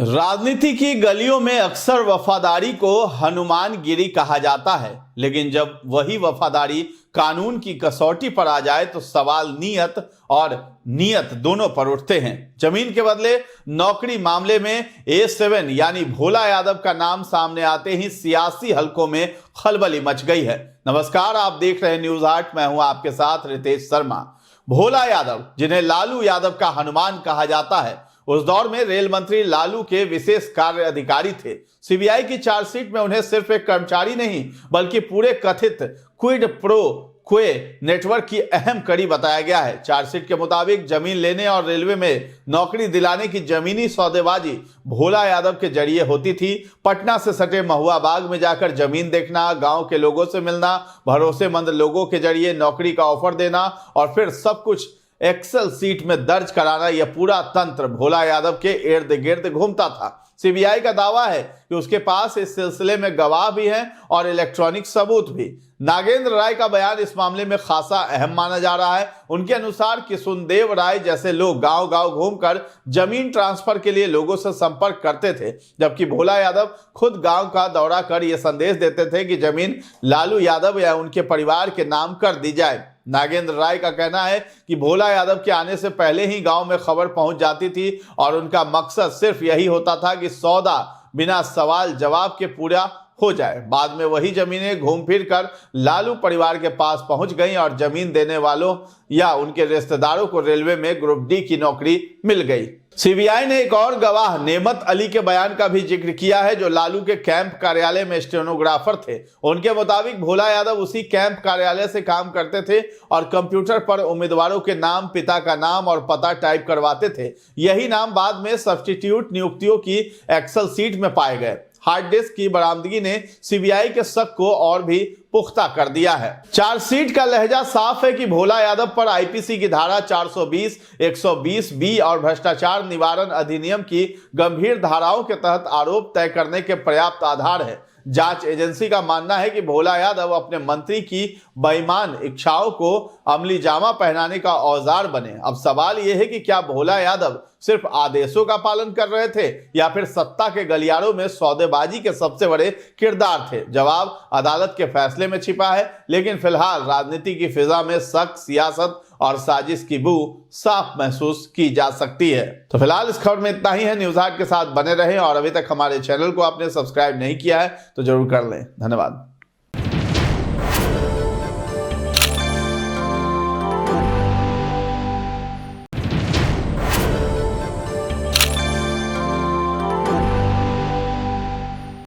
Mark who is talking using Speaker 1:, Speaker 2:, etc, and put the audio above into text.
Speaker 1: राजनीति की गलियों में अक्सर वफादारी को हनुमानगिरी कहा जाता है, लेकिन जब वही वफादारी कानून की कसौटी पर आ जाए तो सवाल नियत दोनों पर उठते हैं। जमीन के बदले नौकरी मामले में A7 यानी भोला यादव का नाम सामने आते ही सियासी हलकों में खलबली मच गई है। नमस्कार, आप देख रहे हैं न्यूज 8। मैं हूं आपके साथ रितेश शर्मा। भोला यादव, जिन्हें लालू यादव का हनुमान कहा जाता है, उस दौर में रेल मंत्री लालू के विशेष कार्य अधिकारी थे। सीबीआई की चार्जशीट में उन्हें सिर्फ एक कर्मचारी नहीं बल्कि पूरे कथित क्विड प्रो क्वे नेटवर्क की अहम कड़ी बताया गया है। चार्जशीट के मुताबिक जमीन लेने और रेलवे में नौकरी दिलाने की जमीनी सौदेबाजी भोला यादव के जरिए होती थी। पटना से सटे महुआ बाग में जाकर जमीन देखना, गांव के लोगों से मिलना, भरोसेमंद लोगों के जरिए नौकरी का ऑफर देना और फिर सब कुछ एक्सेल सीट में दर्ज कराना, यह पूरा तंत्र भोला यादव के इर्द गिर्द घूमता था। सीबीआई का दावा है कि उसके पास इस सिलसिले में गवाह भी हैं और इलेक्ट्रॉनिक सबूत भी। नागेंद्र राय का बयान इस मामले में खासा अहम माना जा रहा है। उनके अनुसार किशुनदेव राय जैसे लोग गांव-गांव घूमकर जमीन ट्रांसफर के लिए लोगों से संपर्क करते थे, जबकि भोला यादव खुद गांव का दौरा कर यह संदेश देते थे कि जमीन लालू यादव या उनके परिवार के नाम कर दी जाए। नागेंद्र राय का कहना है कि भोला यादव के आने से पहले ही गांव में खबर पहुंच जाती थी और उनका मकसद सिर्फ यही होता था कि सौदा बिना सवाल जवाब के पूरा हो जाए। बाद में वही जमीनें घूम फिर कर लालू परिवार के पास पहुंच गईं और जमीन देने वालों या उनके रिश्तेदारों को रेलवे में ग्रुप डी की नौकरी मिल गई। सीबीआई ने एक और गवाह नेमत अली के बयान का भी जिक्र किया है, जो लालू के कैंप कार्यालय में स्टेनोग्राफर थे। उनके मुताबिक भोला यादव उसी कैंप कार्यालय से काम करते थे और कंप्यूटर पर उम्मीदवारों के नाम, पिता का नाम और पता टाइप करवाते थे। यही नाम बाद में सब्स्टिट्यूट नियुक्तियों की एक्सेल सीट में पाए गए। हार्ड डिस्क की बरामदगी ने सीबीआई के शक को और भी पुख्ता कर दिया है। चार्जशीट का लहजा साफ है कि भोला यादव पर आईपीसी की धारा 420, 120 बी और भ्रष्टाचार निवारण अधिनियम की गंभीर धाराओं के तहत आरोप तय करने के पर्याप्त आधार है। जांच एजेंसी का मानना है कि भोला यादव अपने मंत्री की बेईमान इच्छाओं को अमली जामा पहनाने का औजार बने। अब सवाल यह है कि क्या भोला यादव सिर्फ आदेशों का पालन कर रहे थे या फिर सत्ता के गलियारों में सौदेबाजी के सबसे बड़े किरदार थे? जवाब अदालत के फैसले में छिपा है, लेकिन फिलहाल राजनीति की फिजा में शक, सियासत और साजिश की बू साफ महसूस की जा सकती है। तो फिलहाल इस खबर में इतना ही है। न्यूज 8 के साथ बने रहें और अभी तक हमारे चैनल को आपने सब्सक्राइब नहीं किया है तो जरूर कर लें। धन्यवाद।